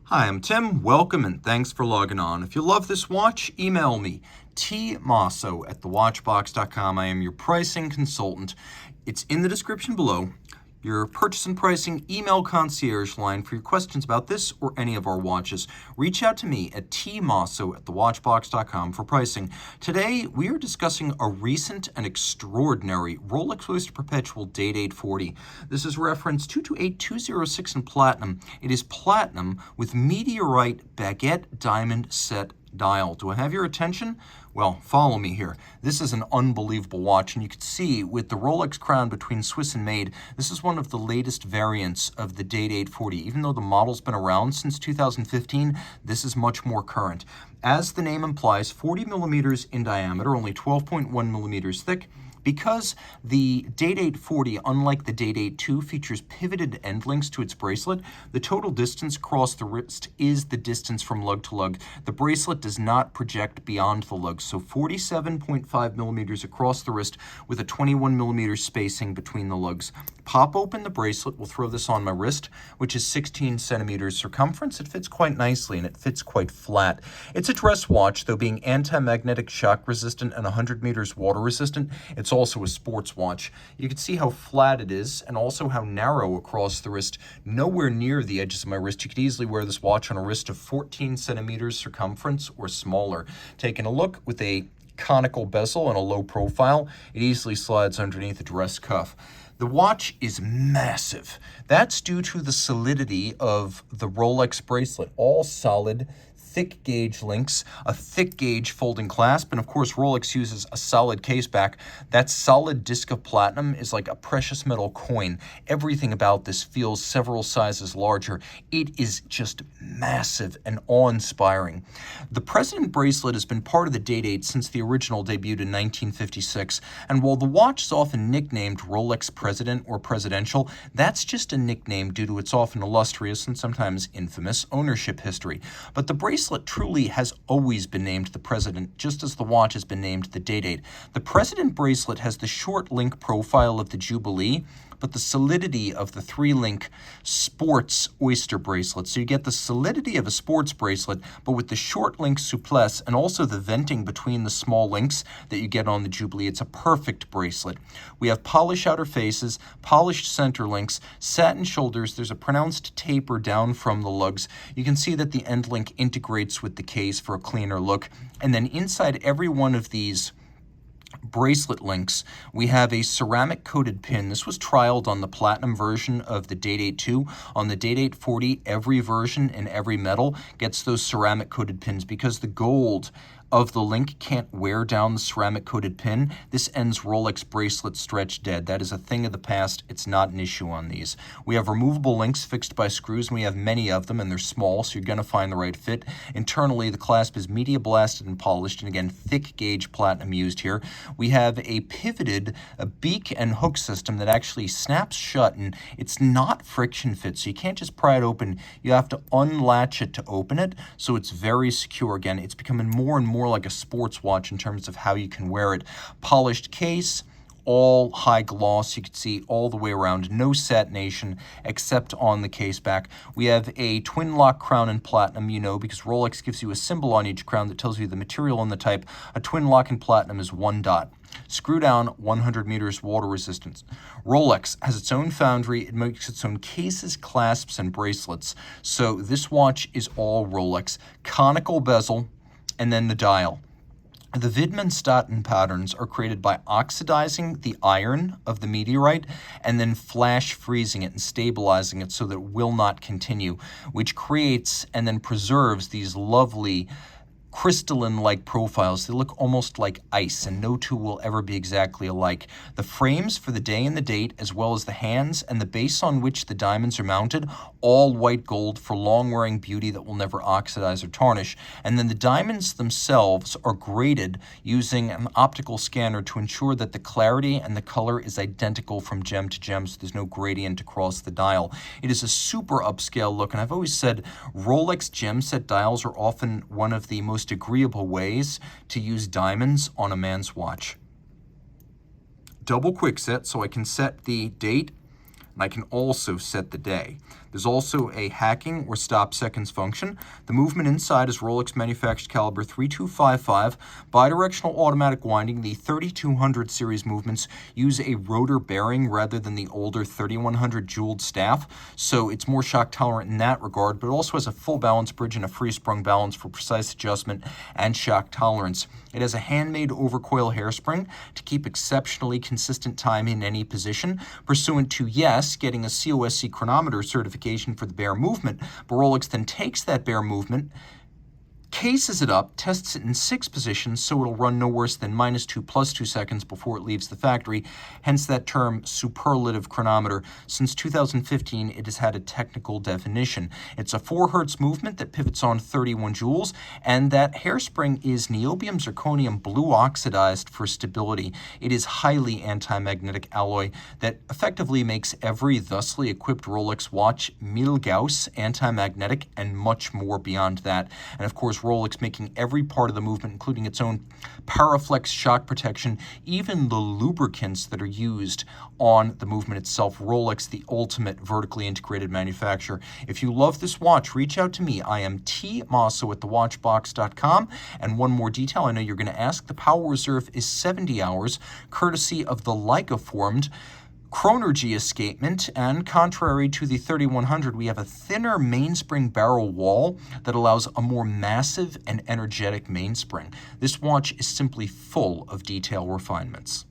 Hi, I'm Tim. Welcome and thanks for logging on. If you love this watch, email me, tmosso@thewatchbox.com. I am your pricing consultant. It's in the description below. Your purchase and pricing email concierge line for your questions about this or any of our watches. Reach out to me at tmosso@thewatchbox.com for pricing. Today, we are discussing a recent and extraordinary Rolex Oyster Perpetual Day-Date 40. This is reference 228206 in platinum. It is platinum with Meteorite baguette diamond set dial. Do I have your attention? Well, follow me here. This is an unbelievable watch, and you can see with the Rolex crown between Swiss and made, this is one of the latest variants of the Day-Date 40. Even though the model's been around since 2015, this is much more current. As the name implies, 40 millimeters in diameter, only 12.1 millimeters thick. Because the Day-Date 40, unlike the Day-Date 2, features pivoted end links to its bracelet, the total distance across the wrist is the distance from lug to lug. The bracelet does not project beyond the lug, so 47.5 millimeters across the wrist with a 21 millimeter spacing between the lugs. Pop open the bracelet. We'll throw this on my wrist, which is 16 centimeters circumference. It fits quite nicely, and it fits quite flat. It's a dress watch, though being anti-magnetic shock resistant and 100 meters water resistant, it's also a sports watch. You can see how flat it is and also how narrow across the wrist, nowhere near the edges of my wrist. You could easily wear this watch on a wrist of 14 centimeters circumference or smaller. Taking a look with a conical bezel and a low profile, it easily slides underneath a dress cuff. The watch is massive. That's due to the solidity of the Rolex bracelet. All solid, thick gauge links, a thick gauge folding clasp, and of course Rolex uses a solid case back. That solid disc of platinum is like a precious metal coin. Everything about this feels several sizes larger. It is just massive and awe-inspiring. The President bracelet has been part of the Day-Date since the original debuted in 1956, and while the watch is often nicknamed Rolex President or Presidential, that's just a nickname due to its often illustrious and sometimes infamous ownership history. But the bracelet truly has always been named the President, just as the watch has been named the Day-Date. The President bracelet has the short link profile of the Jubilee, but the solidity of the 3-link sports oyster bracelet. So you get the solidity of a sports bracelet, but with the short link souplesse and also the venting between the small links that you get on the Jubilee. It's a perfect bracelet. We have polished outer faces, polished center links, satin shoulders. There's a pronounced taper down from the lugs. You can see that the end link integrates with the case for a cleaner look. And then inside every one of these bracelet links, we have a ceramic coated pin. This was trialed on the platinum version of the Day-Date 2. On the Day-Date 40, every version and every metal gets those ceramic coated pins because the gold of the link can't wear down the ceramic coated pin. This ends Rolex bracelet stretch dead. That is a thing of the past. It's not an issue on these. We have removable links fixed by screws, and we have many of them, and they're small, so you're going to find the right fit. Internally, the clasp is media blasted and polished, and again, thick gauge platinum used here. We have a pivoted beak and hook system that actually snaps shut, and it's not friction fit, so you can't just pry it open. You have to unlatch it to open it, so it's very secure. Again, it's becoming more and more like a sports watch in terms of how you can wear it. Polished case, all high gloss. You can see all the way around, no satination except on the case back. We have a twin lock crown in platinum, because Rolex gives you a symbol on each crown that tells you the material and the type. A twin lock in platinum is 1 dot. Screw down, 100 meters water resistance. Rolex has its own foundry. It makes its own cases, clasps, and bracelets. So this watch is all Rolex. Conical bezel, and then the dial. The Widmanstätten patterns are created by oxidizing the iron of the meteorite and then flash freezing it and stabilizing it so that it will not continue, which creates and then preserves these lovely crystalline-like profiles. They look almost like ice, and no two will ever be exactly alike. The frames for the day and the date, as well as the hands and the base on which the diamonds are mounted, all white gold for long-wearing beauty that will never oxidize or tarnish. And then the diamonds themselves are graded using an optical scanner to ensure that the clarity and the color is identical from gem to gem, so there's no gradient across the dial. It is a super upscale look, and I've always said Rolex gem set dials are often one of the most agreeable ways to use diamonds on a man's watch. Double quick set, so I can set the date, and I can also set the day. There's also a hacking or stop seconds function. The movement inside is Rolex manufactured caliber 3255. Bidirectional automatic winding. The 3200 series movements use a rotor bearing rather than the older 3100 jeweled staff, so it's more shock tolerant in that regard, but it also has a full balance bridge and a free sprung balance for precise adjustment and shock tolerance. It has a handmade overcoil hairspring to keep exceptionally consistent time in any position, pursuant to, yes, getting a COSC chronometer certification for the bare movement, but Rolex then takes that bare movement, cases it up, tests it in 6 positions, so it'll run no worse than -2 + 2 seconds before it leaves the factory, hence that term superlative chronometer. Since 2015, it has had a technical definition. It's a 4 Hz movement that pivots on 31 joules, and that hairspring is niobium zirconium blue oxidized for stability. It is highly anti-magnetic alloy that effectively makes every thusly equipped Rolex watch mille Gauss anti-magnetic and much more beyond that. And of course, Rolex making every part of the movement, including its own Paraflex shock protection, even the lubricants that are used on the movement itself. Rolex, the ultimate vertically integrated manufacturer. If you love this watch, reach out to me. I am T Mosso at thewatchbox.com. And one more detail I know you're going to ask, the power reserve is 70 hours, courtesy of the Leica-formed Chronergy escapement, and contrary to the 3100, we have a thinner mainspring barrel wall that allows a more massive and energetic mainspring. This watch is simply full of detail refinements.